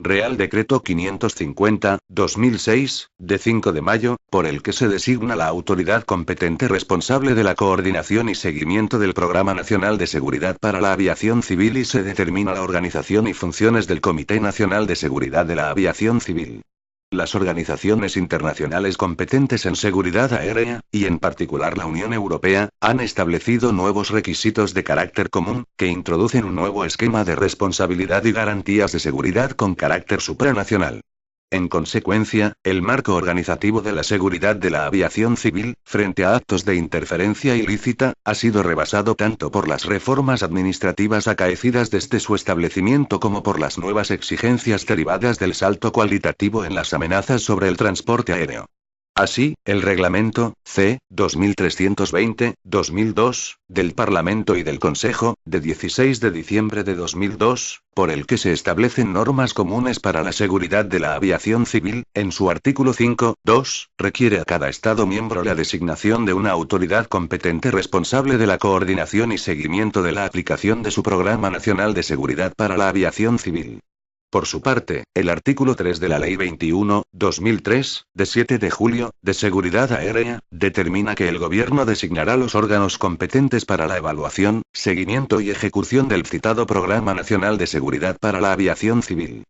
Real Decreto 550/2006, de 5 de mayo, por el que se designa la autoridad competente responsable de la coordinación y seguimiento del Programa Nacional de Seguridad para la Aviación Civil y se determina la organización y funciones del Comité Nacional de Seguridad de la Aviación Civil. Las organizaciones internacionales competentes en seguridad aérea, y en particular la Unión Europea, han establecido nuevos requisitos de carácter común, que introducen un nuevo esquema de responsabilidad y garantías de seguridad con carácter supranacional. En consecuencia, el marco organizativo de la seguridad de la aviación civil, frente a actos de interferencia ilícita, ha sido rebasado tanto por las reformas administrativas acaecidas desde su establecimiento como por las nuevas exigencias derivadas del salto cualitativo en las amenazas sobre el transporte aéreo. Así, el Reglamento, C. 2320/2002, del Parlamento y del Consejo, de 16 de diciembre de 2002, por el que se establecen normas comunes para la seguridad de la aviación civil, en su artículo 5.2, requiere a cada Estado miembro la designación de una autoridad competente responsable de la coordinación y seguimiento de la aplicación de su Programa Nacional de Seguridad para la Aviación Civil. Por su parte, el artículo 3 de la Ley 21/2003, de 7 de julio, de Seguridad Aérea, determina que el Gobierno designará los órganos competentes para la evaluación, seguimiento y ejecución del citado Programa Nacional de Seguridad para la Aviación Civil.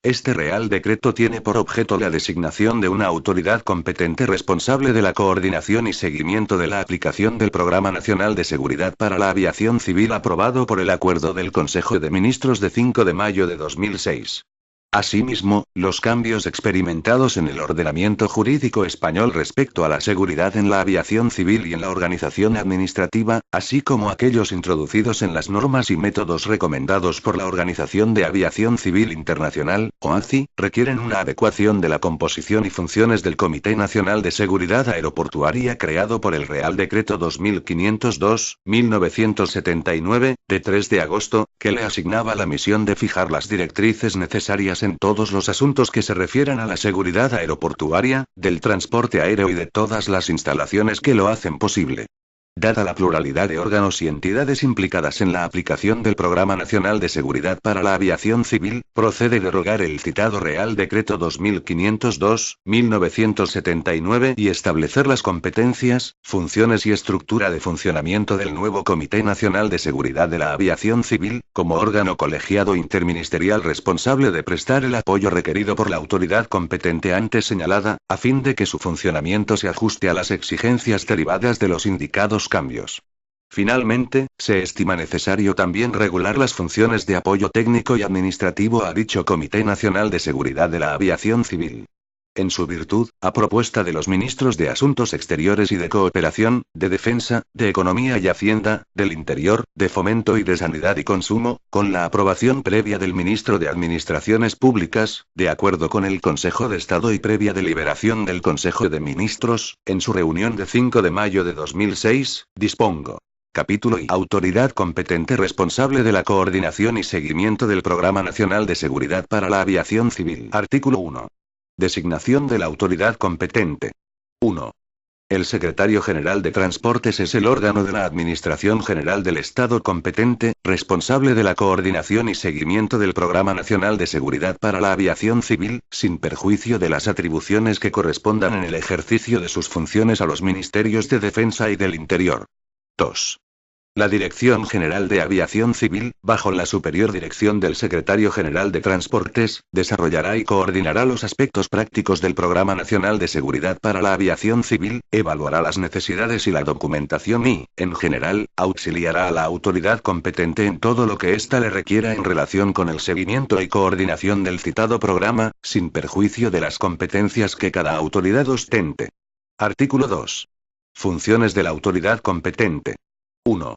Este Real Decreto tiene por objeto la designación de una autoridad competente responsable de la coordinación y seguimiento de la aplicación del Programa Nacional de Seguridad para la Aviación Civil aprobado por el Acuerdo del Consejo de Ministros de 5 de mayo de 2006. Asimismo, los cambios experimentados en el ordenamiento jurídico español respecto a la seguridad en la aviación civil y en la organización administrativa, así como aquellos introducidos en las normas y métodos recomendados por la Organización de Aviación Civil Internacional, OACI, requieren una adecuación de la composición y funciones del Comité Nacional de Seguridad Aeroportuaria creado por el Real Decreto 2502/1979, de 3 de agosto, que le asignaba la misión de fijar las directrices necesarias en todos los asuntos que se refieran a la seguridad aeroportuaria, del transporte aéreo y de todas las instalaciones que lo hacen posible. Dada la pluralidad de órganos y entidades implicadas en la aplicación del Programa Nacional de Seguridad para la Aviación Civil, procede derogar el citado Real Decreto 2502/1979 y establecer las competencias, funciones y estructura de funcionamiento del nuevo Comité Nacional de Seguridad de la Aviación Civil, como órgano colegiado interministerial responsable de prestar el apoyo requerido por la autoridad competente antes señalada, a fin de que su funcionamiento se ajuste a las exigencias derivadas de los indicados cambios. Finalmente, se estima necesario también regular las funciones de apoyo técnico y administrativo a dicho Comité Nacional de Seguridad de la Aviación Civil. En su virtud, a propuesta de los ministros de Asuntos Exteriores y de Cooperación, de Defensa, de Economía y Hacienda, del Interior, de Fomento y de Sanidad y Consumo, con la aprobación previa del ministro de Administraciones Públicas, de acuerdo con el Consejo de Estado y previa deliberación del Consejo de Ministros, en su reunión de 5 de mayo de 2006, dispongo. Capítulo I. Autoridad competente responsable de la coordinación y seguimiento del Programa Nacional de Seguridad para la Aviación Civil. Artículo 1. Designación de la autoridad competente. 1. El Secretario General de Transportes es el órgano de la Administración General del Estado competente, responsable de la coordinación y seguimiento del Programa Nacional de Seguridad para la Aviación Civil, sin perjuicio de las atribuciones que correspondan en el ejercicio de sus funciones a los Ministerios de Defensa y del Interior. 2. La Dirección General de Aviación Civil, bajo la superior dirección del Secretario General de Transportes, desarrollará y coordinará los aspectos prácticos del Programa Nacional de Seguridad para la Aviación Civil, evaluará las necesidades y la documentación y, en general, auxiliará a la autoridad competente en todo lo que ésta le requiera en relación con el seguimiento y coordinación del citado programa, sin perjuicio de las competencias que cada autoridad ostente. Artículo 2. Funciones de la autoridad competente. 1.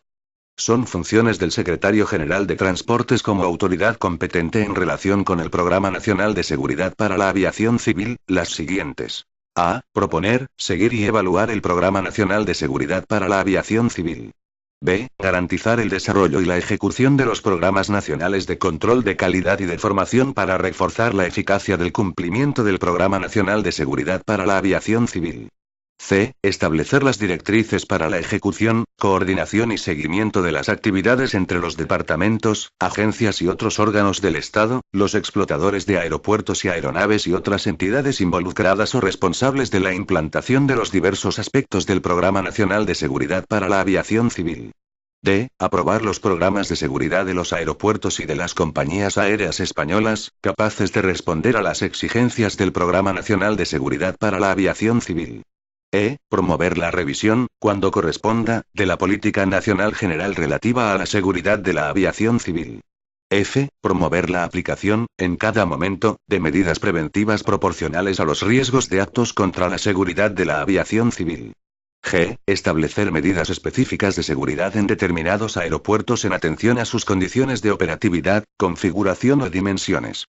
Son funciones del Secretario General de Transportes como autoridad competente en relación con el Programa Nacional de Seguridad para la Aviación Civil, las siguientes. A. Proponer, seguir y evaluar el Programa Nacional de Seguridad para la Aviación Civil. B. Garantizar el desarrollo y la ejecución de los programas nacionales de control de calidad y de formación para reforzar la eficacia del cumplimiento del Programa Nacional de Seguridad para la Aviación Civil. C. Establecer las directrices para la ejecución, coordinación y seguimiento de las actividades entre los departamentos, agencias y otros órganos del Estado, los explotadores de aeropuertos y aeronaves y otras entidades involucradas o responsables de la implantación de los diversos aspectos del Programa Nacional de Seguridad para la Aviación Civil. D. Aprobar los programas de seguridad de los aeropuertos y de las compañías aéreas españolas, capaces de responder a las exigencias del Programa Nacional de Seguridad para la Aviación Civil. E. Promover la revisión, cuando corresponda, de la Política Nacional General relativa a la seguridad de la aviación civil. F. Promover la aplicación, en cada momento, de medidas preventivas proporcionales a los riesgos de actos contra la seguridad de la aviación civil. G. Establecer medidas específicas de seguridad en determinados aeropuertos en atención a sus condiciones de operatividad, configuración o dimensiones.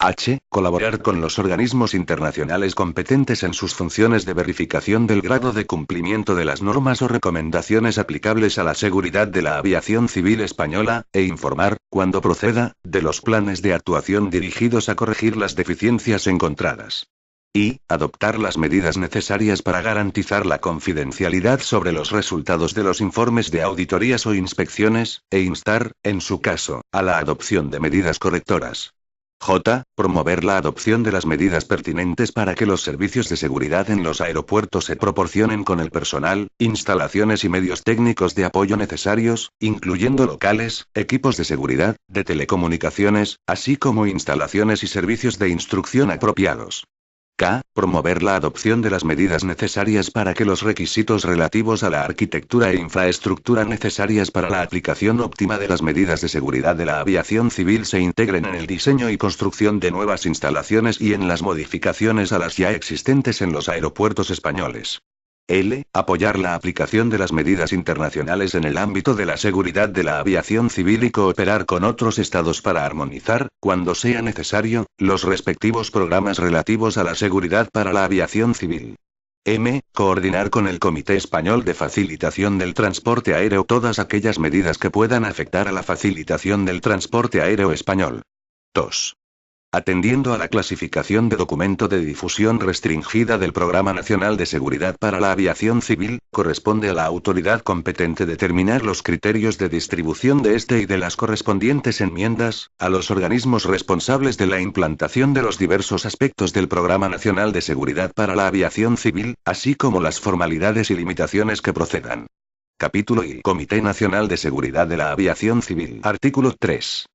H. Colaborar con los organismos internacionales competentes en sus funciones de verificación del grado de cumplimiento de las normas o recomendaciones aplicables a la seguridad de la aviación civil española, e informar, cuando proceda, de los planes de actuación dirigidos a corregir las deficiencias encontradas. Y, adoptar las medidas necesarias para garantizar la confidencialidad sobre los resultados de los informes de auditorías o inspecciones, e instar, en su caso, a la adopción de medidas correctoras. J. Promover la adopción de las medidas pertinentes para que los servicios de seguridad en los aeropuertos se proporcionen con el personal, instalaciones y medios técnicos de apoyo necesarios, incluyendo locales, equipos de seguridad, de telecomunicaciones, así como instalaciones y servicios de instrucción apropiados. K. Promover la adopción de las medidas necesarias para que los requisitos relativos a la arquitectura e infraestructura necesarias para la aplicación óptima de las medidas de seguridad de la aviación civil se integren en el diseño y construcción de nuevas instalaciones y en las modificaciones a las ya existentes en los aeropuertos españoles. L. Apoyar la aplicación de las medidas internacionales en el ámbito de la seguridad de la aviación civil y cooperar con otros estados para armonizar, cuando sea necesario, los respectivos programas relativos a la seguridad para la aviación civil. M. Coordinar con el Comité Español de Facilitación del Transporte Aéreo todas aquellas medidas que puedan afectar a la facilitación del transporte aéreo español. 2. Atendiendo a la clasificación de documento de difusión restringida del Programa Nacional de Seguridad para la Aviación Civil, corresponde a la autoridad competente determinar los criterios de distribución de este y de las correspondientes enmiendas, a los organismos responsables de la implantación de los diversos aspectos del Programa Nacional de Seguridad para la Aviación Civil, así como las formalidades y limitaciones que procedan. Capítulo I. Comité Nacional de Seguridad de la Aviación Civil. Artículo 3.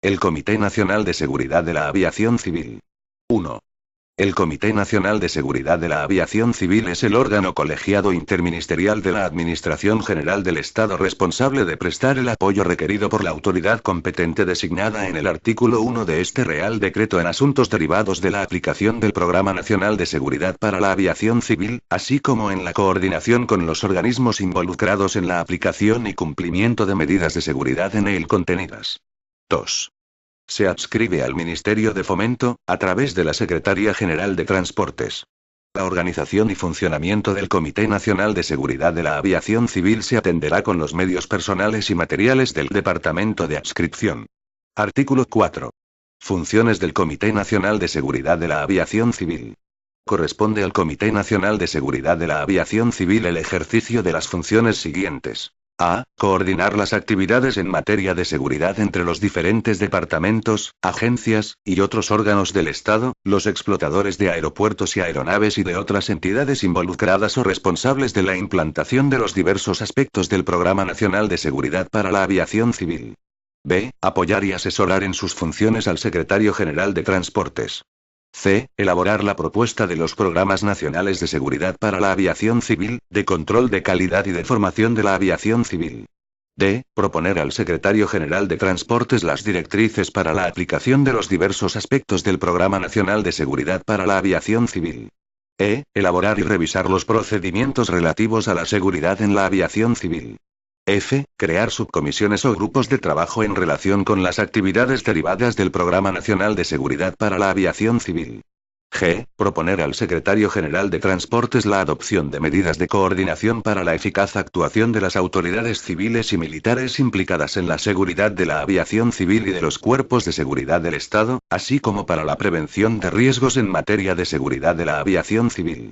El Comité Nacional de Seguridad de la Aviación Civil. 1. El Comité Nacional de Seguridad de la Aviación Civil es el órgano colegiado interministerial de la Administración General del Estado responsable de prestar el apoyo requerido por la autoridad competente designada en el artículo 1 de este Real Decreto en asuntos derivados de la aplicación del Programa Nacional de Seguridad para la Aviación Civil, así como en la coordinación con los organismos involucrados en la aplicación y cumplimiento de medidas de seguridad en él contenidas. 2. Se adscribe al Ministerio de Fomento, a través de la Secretaría General de Transportes. La organización y funcionamiento del Comité Nacional de Seguridad de la Aviación Civil se atenderá con los medios personales y materiales del Departamento de Adscripción. Artículo 4. Funciones del Comité Nacional de Seguridad de la Aviación Civil. Corresponde al Comité Nacional de Seguridad de la Aviación Civil el ejercicio de las funciones siguientes. A. Coordinar las actividades en materia de seguridad entre los diferentes departamentos, agencias, y otros órganos del Estado, los explotadores de aeropuertos y aeronaves y de otras entidades involucradas o responsables de la implantación de los diversos aspectos del Programa Nacional de Seguridad para la Aviación Civil. B. Apoyar y asesorar en sus funciones al Secretario General de Transportes. C. Elaborar la propuesta de los programas nacionales de seguridad para la aviación civil, de control de calidad y de formación de la aviación civil. D. Proponer al Secretario General de Transportes las directrices para la aplicación de los diversos aspectos del Programa Nacional de Seguridad para la Aviación Civil. E. Elaborar y revisar los procedimientos relativos a la seguridad en la aviación civil. F. Crear subcomisiones o grupos de trabajo en relación con las actividades derivadas del Programa Nacional de Seguridad para la Aviación Civil. G. Proponer al Secretario General de Transportes la adopción de medidas de coordinación para la eficaz actuación de las autoridades civiles y militares implicadas en la seguridad de la aviación civil y de los cuerpos de seguridad del Estado, así como para la prevención de riesgos en materia de seguridad de la aviación civil.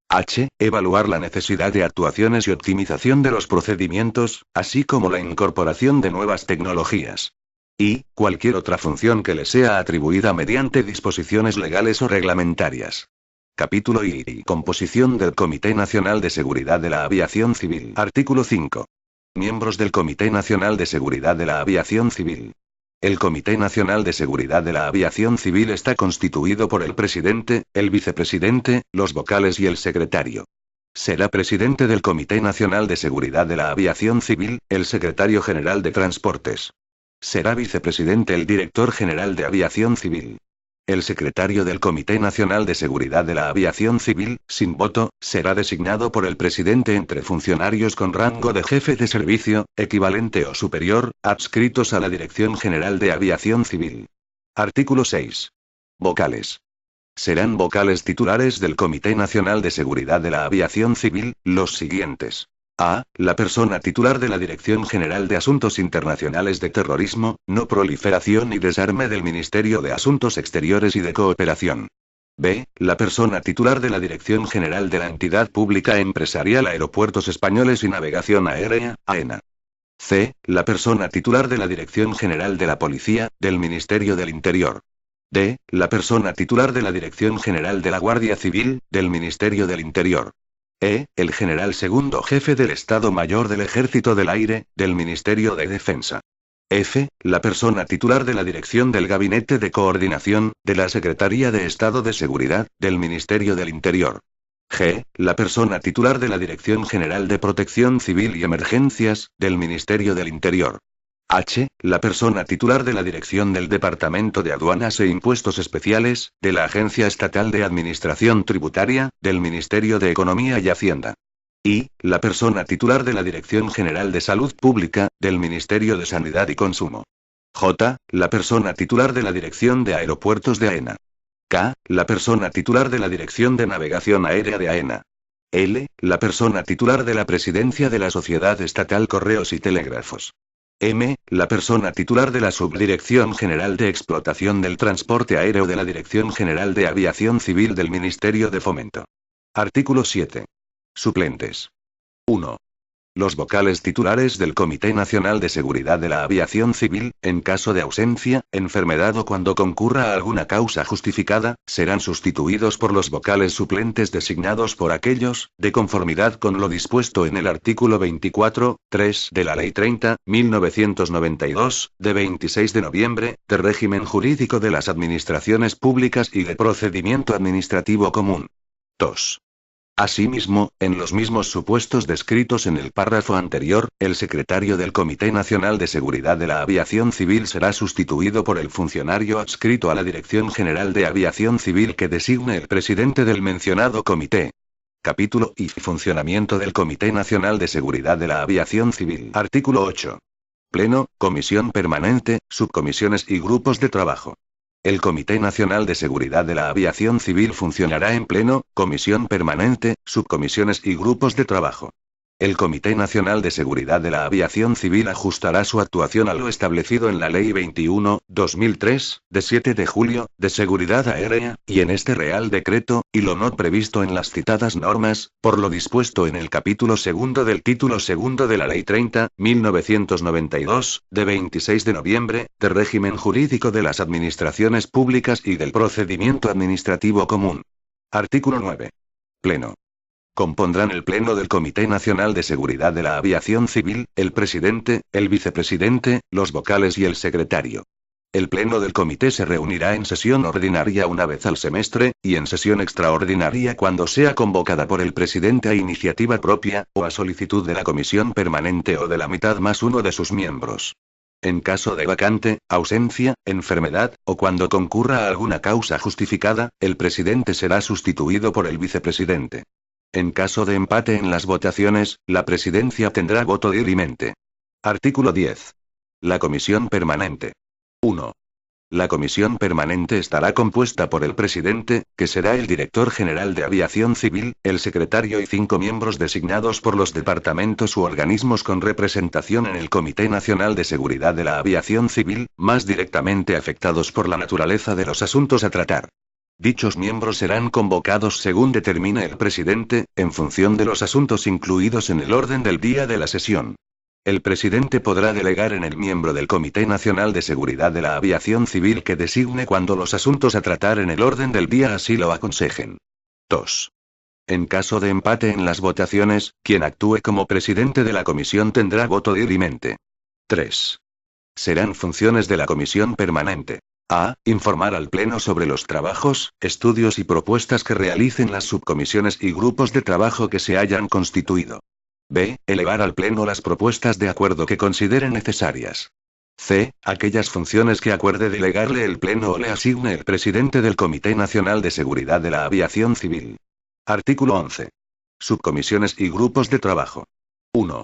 H. Evaluar la necesidad de actuaciones y optimización de los procedimientos, así como la incorporación de nuevas tecnologías. I. Cualquier otra función que le sea atribuida mediante disposiciones legales o reglamentarias. Capítulo I. Composición del Comité Nacional de Seguridad de la Aviación Civil. Artículo 5. Miembros del Comité Nacional de Seguridad de la Aviación Civil. El Comité Nacional de Seguridad de la Aviación Civil está constituido por el presidente, el vicepresidente, los vocales y el secretario. Será presidente del Comité Nacional de Seguridad de la Aviación Civil, el secretario general de Transportes. Será vicepresidente el director general de Aviación Civil. El secretario del Comité Nacional de Seguridad de la Aviación Civil, sin voto, será designado por el presidente entre funcionarios con rango de jefe de servicio, equivalente o superior, adscritos a la Dirección General de Aviación Civil. Artículo 6. Vocales. Serán vocales titulares del Comité Nacional de Seguridad de la Aviación Civil, los siguientes. A. La persona titular de la Dirección General de Asuntos Internacionales de Terrorismo, No Proliferación y Desarme del Ministerio de Asuntos Exteriores y de Cooperación. B. La persona titular de la Dirección General de la Entidad Pública Empresarial Aeropuertos Españoles y Navegación Aérea, AENA. C. La persona titular de la Dirección General de la Policía, del Ministerio del Interior. D. La persona titular de la Dirección General de la Guardia Civil, del Ministerio del Interior. E. El general segundo jefe del Estado Mayor del Ejército del Aire, del Ministerio de Defensa. F. La persona titular de la dirección del Gabinete de Coordinación, de la Secretaría de Estado de Seguridad, del Ministerio del Interior. G. La persona titular de la Dirección General de Protección Civil y Emergencias, del Ministerio del Interior. H. La persona titular de la dirección del Departamento de Aduanas e Impuestos Especiales, de la Agencia Estatal de Administración Tributaria, del Ministerio de Economía y Hacienda. I. La persona titular de la Dirección General de Salud Pública, del Ministerio de Sanidad y Consumo. J. La persona titular de la Dirección de Aeropuertos de AENA. K. La persona titular de la Dirección de Navegación Aérea de AENA. L. La persona titular de la Presidencia de la Sociedad Estatal Correos y Telégrafos. M. La persona titular de la Subdirección General de Explotación del Transporte Aéreo de la Dirección General de Aviación Civil del Ministerio de Fomento. Artículo 7. Suplentes. 1. Los vocales titulares del Comité Nacional de Seguridad de la Aviación Civil, en caso de ausencia, enfermedad o cuando concurra alguna causa justificada, serán sustituidos por los vocales suplentes designados por aquellos, de conformidad con lo dispuesto en el artículo 24.3 de la Ley 30.1992, de 26 de noviembre, de régimen jurídico de las administraciones públicas y de procedimiento administrativo común. 2. Asimismo, en los mismos supuestos descritos en el párrafo anterior, el secretario del Comité Nacional de Seguridad de la Aviación Civil será sustituido por el funcionario adscrito a la Dirección General de Aviación Civil que designe el presidente del mencionado comité. Capítulo I. Funcionamiento del Comité Nacional de Seguridad de la Aviación Civil. Artículo 8. Pleno, Comisión Permanente, Subcomisiones y Grupos de Trabajo. El Comité Nacional de Seguridad de la Aviación Civil funcionará en pleno, comisión permanente, subcomisiones y grupos de trabajo. El Comité Nacional de Seguridad de la Aviación Civil ajustará su actuación a lo establecido en la Ley 21/2003, de 7 de julio, de Seguridad Aérea, y en este Real Decreto, y lo no previsto en las citadas normas, por lo dispuesto en el capítulo segundo del título segundo de la Ley 30.1992, de 26 de noviembre, de régimen jurídico de las administraciones públicas y del procedimiento administrativo común. Artículo 9. Pleno. Compondrán el Pleno del Comité Nacional de Seguridad de la Aviación Civil, el presidente, el vicepresidente, los vocales y el secretario. El Pleno del Comité se reunirá en sesión ordinaria una vez al semestre, y en sesión extraordinaria cuando sea convocada por el presidente a iniciativa propia, o a solicitud de la Comisión Permanente o de la mitad más uno de sus miembros. En caso de vacante, ausencia, enfermedad, o cuando concurra alguna causa justificada, el presidente será sustituido por el vicepresidente. En caso de empate en las votaciones, la presidencia tendrá voto dirimente. Artículo 10. La Comisión Permanente. 1. La Comisión Permanente estará compuesta por el presidente, que será el director general de Aviación Civil, el secretario y 5 miembros designados por los departamentos u organismos con representación en el Comité Nacional de Seguridad de la Aviación Civil, más directamente afectados por la naturaleza de los asuntos a tratar. Dichos miembros serán convocados según determine el presidente, en función de los asuntos incluidos en el orden del día de la sesión. El presidente podrá delegar en el miembro del Comité Nacional de Seguridad de la Aviación Civil que designe cuando los asuntos a tratar en el orden del día así lo aconsejen. 2. En caso de empate en las votaciones, quien actúe como presidente de la comisión tendrá voto dirimente. 3. Serán funciones de la comisión permanente. A. Informar al Pleno sobre los trabajos, estudios y propuestas que realicen las subcomisiones y grupos de trabajo que se hayan constituido. B. Elevar al Pleno las propuestas de acuerdo que considere necesarias. C. Aquellas funciones que acuerde delegarle el Pleno o le asigne el presidente del Comité Nacional de Seguridad de la Aviación Civil. Artículo 11. Subcomisiones y grupos de trabajo. 1.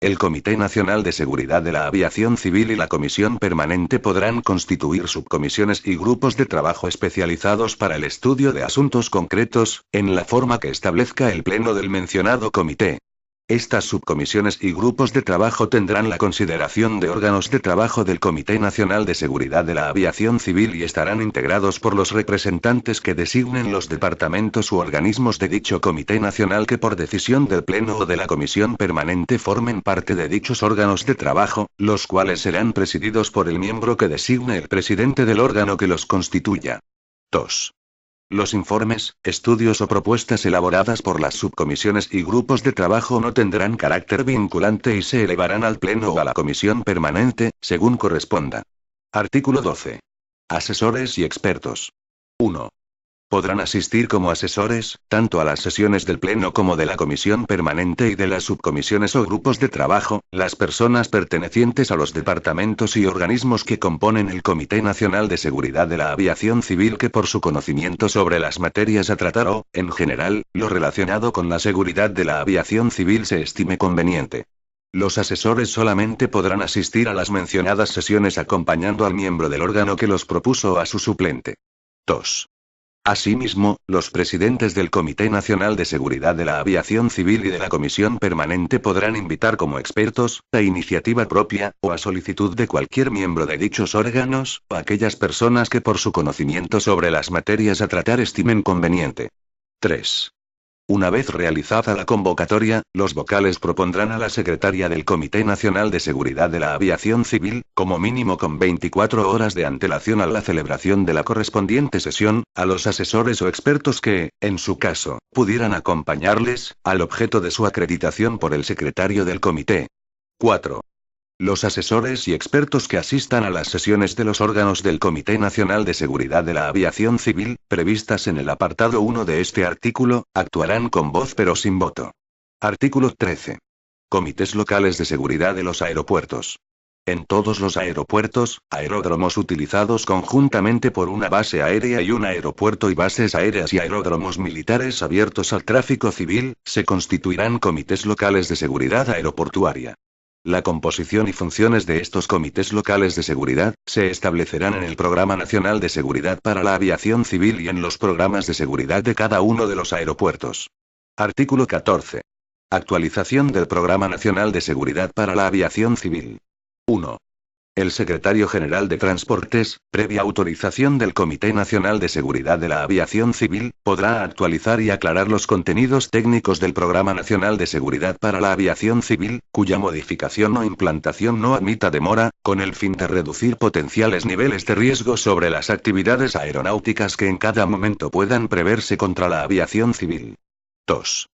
El Comité Nacional de Seguridad de la Aviación Civil y la Comisión Permanente podrán constituir subcomisiones y grupos de trabajo especializados para el estudio de asuntos concretos, en la forma que establezca el Pleno del mencionado comité. Estas subcomisiones y grupos de trabajo tendrán la consideración de órganos de trabajo del Comité Nacional de Seguridad de la Aviación Civil y estarán integrados por los representantes que designen los departamentos u organismos de dicho Comité Nacional que por decisión del Pleno o de la Comisión Permanente formen parte de dichos órganos de trabajo, los cuales serán presididos por el miembro que designe el presidente del órgano que los constituya. 2. Los informes, estudios o propuestas elaboradas por las subcomisiones y grupos de trabajo no tendrán carácter vinculante y se elevarán al Pleno o a la Comisión Permanente, según corresponda. Artículo 12. Asesores y expertos. 1. Podrán asistir como asesores, tanto a las sesiones del Pleno como de la Comisión Permanente y de las subcomisiones o grupos de trabajo, las personas pertenecientes a los departamentos y organismos que componen el Comité Nacional de Seguridad de la Aviación Civil que por su conocimiento sobre las materias a tratar o, en general, lo relacionado con la seguridad de la aviación civil se estime conveniente. Los asesores solamente podrán asistir a las mencionadas sesiones acompañando al miembro del órgano que los propuso o a su suplente. 2. Asimismo, los presidentes del Comité Nacional de Seguridad de la Aviación Civil y de la Comisión Permanente podrán invitar como expertos, a iniciativa propia, o a solicitud de cualquier miembro de dichos órganos, a aquellas personas que por su conocimiento sobre las materias a tratar estimen conveniente. 3. Una vez realizada la convocatoria, los vocales propondrán a la secretaria del Comité Nacional de Seguridad de la Aviación Civil, como mínimo con 24 horas de antelación a la celebración de la correspondiente sesión, a los asesores o expertos que, en su caso, pudieran acompañarles, al objeto de su acreditación por el secretario del comité. 4. Los asesores y expertos que asistan a las sesiones de los órganos del Comité Nacional de Seguridad de la Aviación Civil, previstas en el apartado 1 de este artículo, actuarán con voz pero sin voto. Artículo 13. Comités locales de seguridad de los aeropuertos. En todos los aeropuertos, aeródromos utilizados conjuntamente por una base aérea y un aeropuerto y bases aéreas y aeródromos militares abiertos al tráfico civil, se constituirán comités locales de seguridad aeroportuaria. La composición y funciones de estos comités locales de seguridad, se establecerán en el Programa Nacional de Seguridad para la Aviación Civil y en los programas de seguridad de cada uno de los aeropuertos. Artículo 14. Actualización del Programa Nacional de Seguridad para la Aviación Civil. 1. El Secretario General de Transportes, previa autorización del Comité Nacional de Seguridad de la Aviación Civil, podrá actualizar y aclarar los contenidos técnicos del Programa Nacional de Seguridad para la Aviación Civil, cuya modificación o implantación no admita demora, con el fin de reducir potenciales niveles de riesgo sobre las actividades aeronáuticas que en cada momento puedan preverse contra la aviación civil. 2.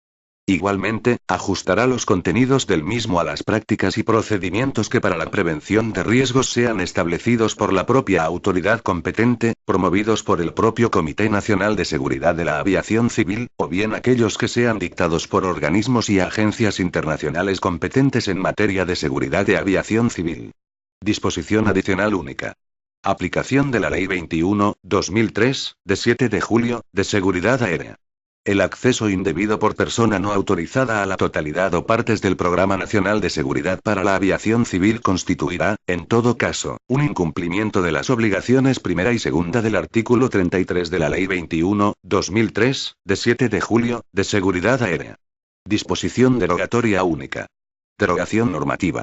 Igualmente, ajustará los contenidos del mismo a las prácticas y procedimientos que para la prevención de riesgos sean establecidos por la propia autoridad competente, promovidos por el propio Comité Nacional de Seguridad de la Aviación Civil, o bien aquellos que sean dictados por organismos y agencias internacionales competentes en materia de seguridad de aviación civil. Disposición adicional única. Aplicación de la Ley 21/2003, de 7 de julio, de seguridad aérea. El acceso indebido por persona no autorizada a la totalidad o partes del Programa Nacional de Seguridad para la Aviación Civil constituirá, en todo caso, un incumplimiento de las obligaciones primera y segunda del artículo 33 de la Ley 21/2003, de 7 de julio, de seguridad aérea. Disposición derogatoria única. Derogación normativa.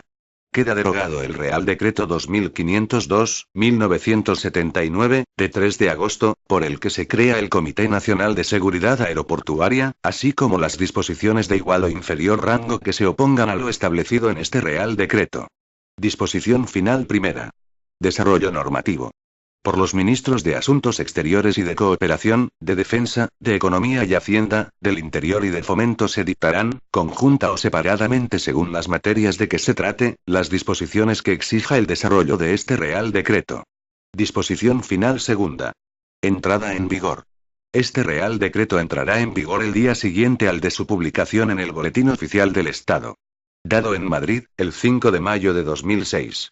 Queda derogado el Real Decreto 2502/1979, de 3 de agosto, por el que se crea el Comité Nacional de Seguridad Aeroportuaria, así como las disposiciones de igual o inferior rango que se opongan a lo establecido en este Real Decreto. Disposición final primera. Desarrollo normativo. Por los ministros de Asuntos Exteriores y de Cooperación, de Defensa, de Economía y Hacienda, del Interior y de Fomento se dictarán, conjunta o separadamente según las materias de que se trate, las disposiciones que exija el desarrollo de este Real Decreto. Disposición final segunda. Entrada en vigor. Este Real Decreto entrará en vigor el día siguiente al de su publicación en el Boletín Oficial del Estado. Dado en Madrid, el 5 de mayo de 2006.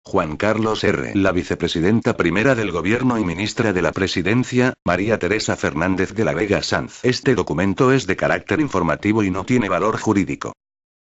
Juan Carlos R. La vicepresidenta primera del Gobierno y ministra de la Presidencia, María Teresa Fernández de la Vega Sanz. Este documento es de carácter informativo y no tiene valor jurídico.